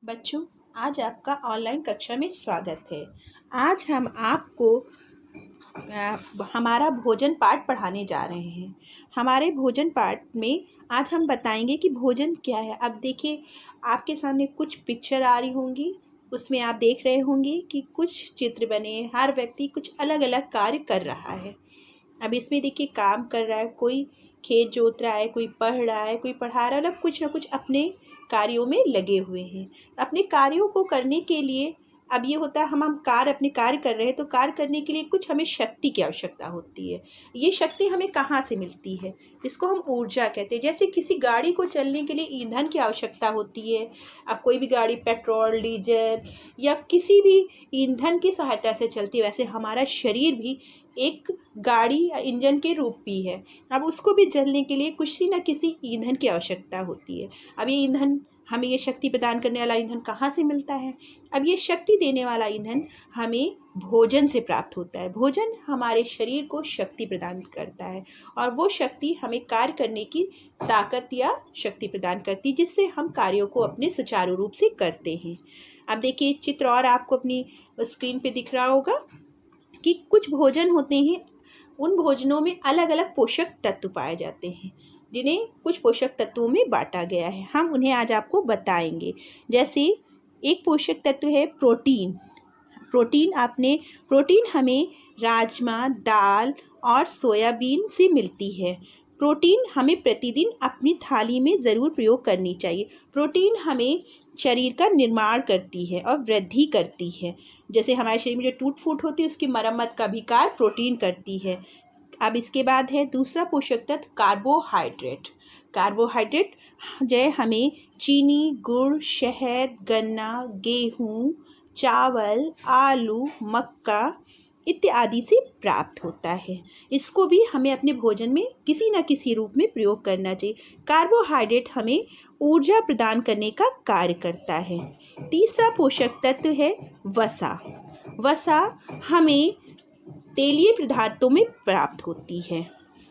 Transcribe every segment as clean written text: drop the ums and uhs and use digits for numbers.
बच्चों, आज आपका ऑनलाइन कक्षा में स्वागत है। आज हम आपको हमारा भोजन पाठ पढ़ाने जा रहे हैं। हमारे भोजन पाठ में आज हम बताएंगे कि भोजन क्या है। अब देखिए, आपके सामने कुछ पिक्चर आ रही होंगी, उसमें आप देख रहे होंगे कि कुछ चित्र बने, हर व्यक्ति कुछ अलग अलग कार्य कर रहा है। अब इसमें देखिए, काम कर रहा है, कोई खेत जोत रहा है, कोई पढ़ रहा है, कोई पढ़ा रहा है, मतलब कुछ ना कुछ अपने कार्यों में लगे हुए हैं। अपने कार्यों को करने के लिए अब ये होता है, हम अपने कार्य कर रहे हैं, तो कार्य करने के लिए कुछ हमें शक्ति की आवश्यकता होती है। ये शक्ति हमें कहाँ से मिलती है? इसको हम ऊर्जा कहते हैं। जैसे किसी गाड़ी को चलने के लिए ईंधन की आवश्यकता होती है। अब कोई भी गाड़ी पेट्रोल, डीजल या किसी भी ईंधन की सहायता से चलती है, वैसे हमारा शरीर भी एक गाड़ी या इंजन के रूप भी है। अब उसको भी जलने के लिए किसी न किसी ईंधन की आवश्यकता होती है। अब ये ईंधन, हमें ये शक्ति प्रदान करने वाला ईंधन कहाँ से मिलता है? अब ये शक्ति देने वाला ईंधन हमें भोजन से प्राप्त होता है। भोजन हमारे शरीर को शक्ति प्रदान करता है और वो शक्ति हमें कार्य करने की ताकत या शक्ति प्रदान करती है, जिससे हम कार्यों को अपने सुचारू रूप से करते हैं। अब देखिए, चित्र और आपको अपनी स्क्रीन पे दिख रहा होगा कि कुछ भोजन होते हैं, उन भोजनों में अलग अलग पोषक तत्व पाए जाते हैं, जिन्हें कुछ पोषक तत्वों में बांटा गया है। हम उन्हें आज आपको बताएंगे। जैसे एक पोषक तत्व है प्रोटीन। प्रोटीन हमें राजमा, दाल और सोयाबीन से मिलती है। प्रोटीन हमें प्रतिदिन अपनी थाली में ज़रूर प्रयोग करनी चाहिए। प्रोटीन हमें शरीर का निर्माण करती है और वृद्धि करती है। जैसे हमारे शरीर में जो टूट फूट होती है, उसकी मरम्मत का भी कार्य प्रोटीन करती है। अब इसके बाद है दूसरा पोषक तत्व कार्बोहाइड्रेट। कार्बोहाइड्रेट जो है हमें चीनी, गुड़, शहद, गन्ना, गेहूँ, चावल, आलू, मक्का इत्यादि से प्राप्त होता है। इसको भी हमें अपने भोजन में किसी न किसी रूप में प्रयोग करना चाहिए। कार्बोहाइड्रेट हमें ऊर्जा प्रदान करने का कार्य करता है। तीसरा पोषक तत्व है वसा। वसा हमें तेलीय पदार्थों में प्राप्त होती है,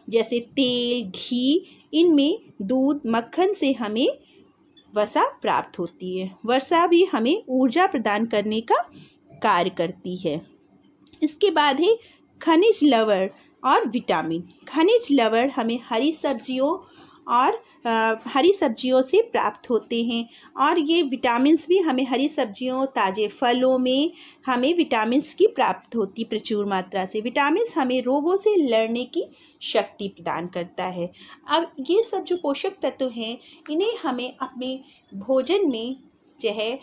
जैसे तेल, घी, इनमें दूध, मक्खन से हमें वसा प्राप्त होती है। वसा भी हमें ऊर्जा प्रदान करने का कार्य करती है। इसके बाद है खनिज लवण और विटामिन। खनिज लवण हमें हरी सब्जियों से प्राप्त होते हैं और ये विटामिन्स भी हमें हरी सब्जियों, ताज़े फलों में हमें विटामिन्स की प्राप्त होती प्रचुर मात्रा से। विटामिन्स हमें रोगों से लड़ने की शक्ति प्रदान करता है। अब ये सब जो पोषक तत्व हैं, इन्हें हमें अपने भोजन में जो है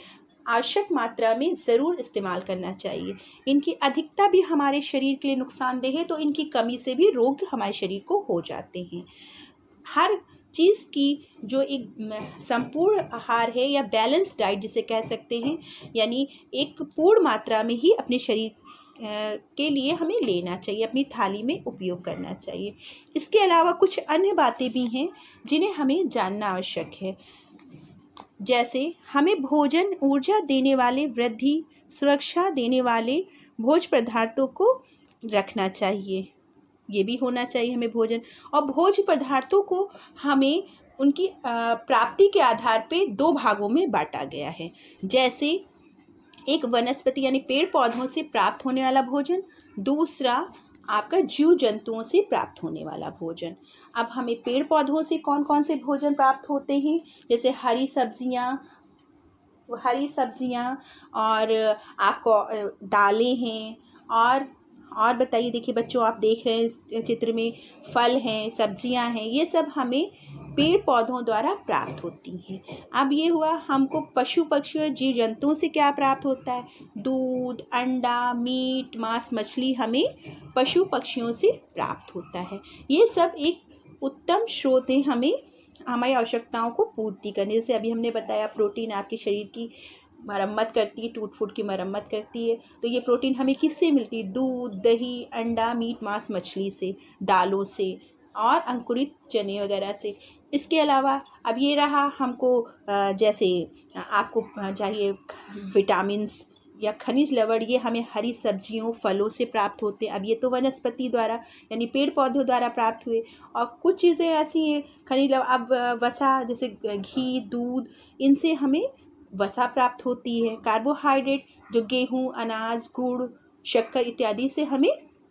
आवश्यक मात्रा में ज़रूर इस्तेमाल करना चाहिए। इनकी अधिकता भी हमारे शरीर के लिए नुकसानदेह है, तो इनकी कमी से भी रोग हमारे शरीर को हो जाते हैं। हर चीज़ की जो एक संपूर्ण आहार है या बैलेंस डाइट जिसे कह सकते हैं, यानी एक पूर्ण मात्रा में ही अपने शरीर के लिए हमें लेना चाहिए, अपनी थाली में उपयोग करना चाहिए। इसके अलावा कुछ अन्य बातें भी हैं जिन्हें हमें जानना आवश्यक है। जैसे हमें भोजन ऊर्जा देने वाले, वृद्धि, सुरक्षा देने वाले भोज्य पदार्थों को रखना चाहिए। ये भी होना चाहिए हमें भोजन। और भोज्य पदार्थों को हमें उनकी प्राप्ति के आधार पे दो भागों में बांटा गया है। जैसे एक वनस्पति यानी पेड़ पौधों से प्राप्त होने वाला भोजन, दूसरा आपका जीव जंतुओं से प्राप्त होने वाला भोजन। अब हमें पेड़ पौधों से कौन कौन से भोजन प्राप्त होते हैं? जैसे हरी सब्जियां और आपको दालें हैं। और बताइए, देखिए बच्चों, आप देख रहे हैं चित्र में फल हैं, सब्जियां हैं, ये सब हमें पेड़ पौधों द्वारा प्राप्त होती हैं। अब ये हुआ, हमको पशु पक्षियों, जीव जंतुओं से क्या प्राप्त होता है? दूध, अंडा, मीट, मांस, मछली हमें पशु पक्षियों से प्राप्त होता है। ये सब एक उत्तम स्रोत है हमें हमारी आवश्यकताओं को पूर्ति करने। जैसे अभी हमने बताया, प्रोटीन आपके शरीर की मरम्मत करती है, टूट फूट की मरम्मत करती है। तो ये प्रोटीन हमें किससे मिलती है? दूध, दही, अंडा, मीट, मांस, मछली से, दालों से और अंकुरित चने वगैरह से। इसके अलावा अब ये रहा, हमको जैसे आपको चाहिए विटामिन्स या खनिज लवण, ये हमें हरी सब्जियों, फलों से प्राप्त होते हैं। अब ये तो वनस्पति द्वारा यानी पेड़ पौधों द्वारा प्राप्त हुए। और कुछ चीज़ें ऐसी हैं खनिज लवण, अब वसा जैसे घी, दूध, इनसे हमें वसा प्राप्त होती है। कार्बोहाइड्रेट जो गेहूँ, अनाज, गुड़, शक्कर इत्यादि से हमें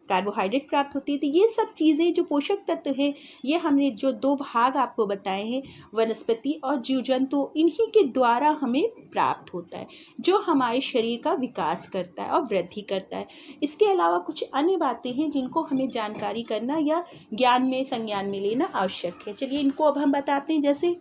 कार्बोहाइड्रेट प्राप्त होती है। तो ये सब चीज़ें जो पोषक तत्व हैं, ये हमने जो 2 भाग आपको बताए हैं, वनस्पति और जीव जंतु, इन्हीं के द्वारा हमें प्राप्त होता है, जो हमारे शरीर का विकास करता है और वृद्धि करता है। इसके अलावा कुछ अन्य बातें हैं जिनको हमें जानकारी करना या ज्ञान में, संज्ञान में लेना आवश्यक है। चलिए इनको अब हम बताते हैं। जैसे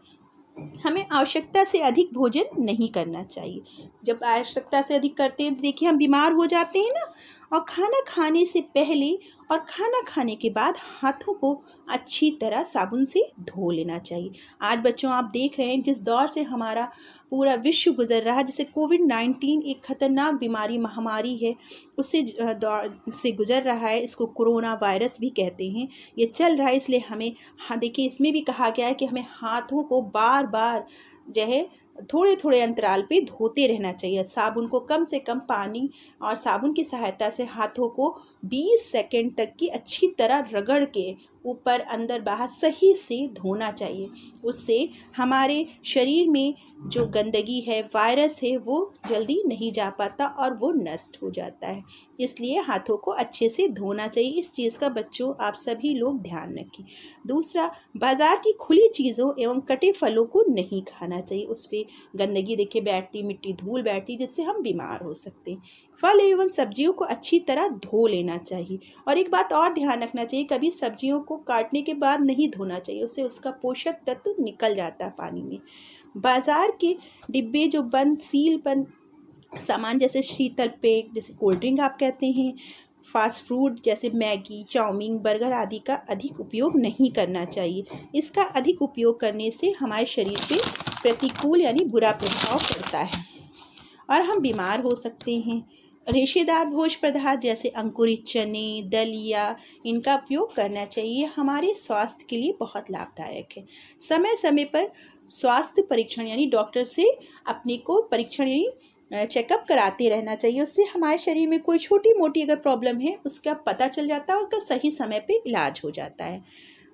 हमें आवश्यकता से अधिक भोजन नहीं करना चाहिए। जब आवश्यकता से अधिक करते हैं तो देखिए हम बीमार हो जाते हैं ना। और खाना खाने से पहले और खाना खाने के बाद हाथों को अच्छी तरह साबुन से धो लेना चाहिए। आज बच्चों आप देख रहे हैं जिस दौर से हमारा पूरा विश्व गुजर रहा है, जैसे कोविड-19 एक खतरनाक बीमारी, महामारी है, उससे दौर से गुजर रहा है। इसको कोरोना वायरस भी कहते हैं। ये चल रहा है, इसलिए हमें, हाँ देखिए इसमें भी कहा गया है कि हमें हाथों को बार बार जो है थोड़े थोड़े अंतराल पे धोते रहना चाहिए। साबुन को कम से कम पानी और साबुन की सहायता से हाथों को 20 सेकंड तक की अच्छी तरह रगड़ के ऊपर अंदर बाहर सही से धोना चाहिए। उससे हमारे शरीर में जो गंदगी है, वायरस है, वो जल्दी नहीं जा पाता और वो नष्ट हो जाता है। इसलिए हाथों को अच्छे से धोना चाहिए। इस चीज़ का बच्चों आप सभी लोग ध्यान रखें। दूसरा, बाज़ार की खुली चीज़ों एवं कटे फलों को नहीं खाना चाहिए। उस पर गंदगी देखिए बैठती, मिट्टी, धूल बैठती, जिससे हम बीमार हो सकते हैं। फल एवं सब्जियों को अच्छी तरह धो लेना चाहिए। और एक बात और ध्यान रखना चाहिए, कभी सब्जियों को काटने के बाद नहीं धोना चाहिए, उससे उसका पोषक तत्व निकल जाता है पानी में। बाज़ार के डिब्बे जो बंद सील बंद सामान, जैसे शीतल पेय, जैसे कोल्ड ड्रिंक आप कहते हैं, फास्ट फूड जैसे मैगी, चाउमीन, बर्गर आदि का अधिक उपयोग नहीं करना चाहिए। इसका अधिक उपयोग करने से हमारे शरीर पे प्रतिकूल यानी बुरा प्रभाव पड़ता है और हम बीमार हो सकते हैं। रेशेदार भोज्य पदार्थ जैसे अंकुरित चने, दलिया, इनका उपयोग करना चाहिए। हमारे स्वास्थ्य के लिए बहुत लाभदायक है। समय समय पर स्वास्थ्य परीक्षण यानी डॉक्टर से अपने को परीक्षण यानी चेकअप कराते रहना चाहिए। उससे हमारे शरीर में कोई छोटी मोटी अगर प्रॉब्लम है उसका पता चल जाता है और उसका सही समय पे इलाज हो जाता है।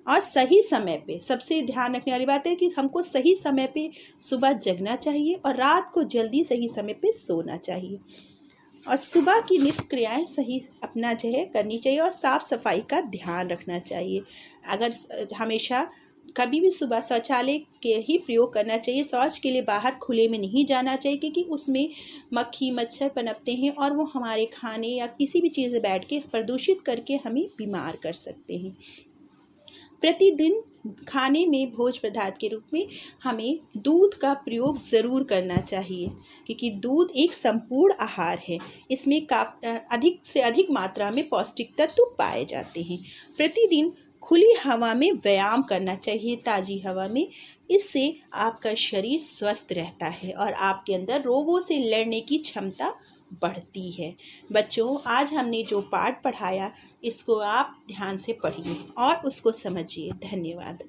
और सही समय पे सबसे ध्यान रखने वाली बात है कि हमको सही समय पे सुबह जगना चाहिए और रात को जल्दी सही समय पे सोना चाहिए। और सुबह की नित्य क्रियाएं सही अपना जो है करनी चाहिए और साफ़ सफाई का ध्यान रखना चाहिए। अगर हमेशा कभी भी सुबह शौचालय के ही प्रयोग करना चाहिए। शौच के लिए बाहर खुले में नहीं जाना चाहिए, क्योंकि उसमें मक्खी मच्छर पनपते हैं और वो हमारे खाने या किसी भी चीज़ में बैठ के प्रदूषित करके हमें बीमार कर सकते हैं। प्रतिदिन खाने में भोज्य पदार्थ के रूप में हमें दूध का प्रयोग ज़रूर करना चाहिए, क्योंकि दूध एक संपूर्ण आहार है। इसमें अधिक से अधिक मात्रा में पौष्टिक तत्व पाए जाते हैं। प्रतिदिन खुली हवा में व्यायाम करना चाहिए, ताज़ी हवा में। इससे आपका शरीर स्वस्थ रहता है और आपके अंदर रोगों से लड़ने की क्षमता बढ़ती है। बच्चों, आज हमने जो पाठ पढ़ाया इसको आप ध्यान से पढ़िए और उसको समझिए। धन्यवाद।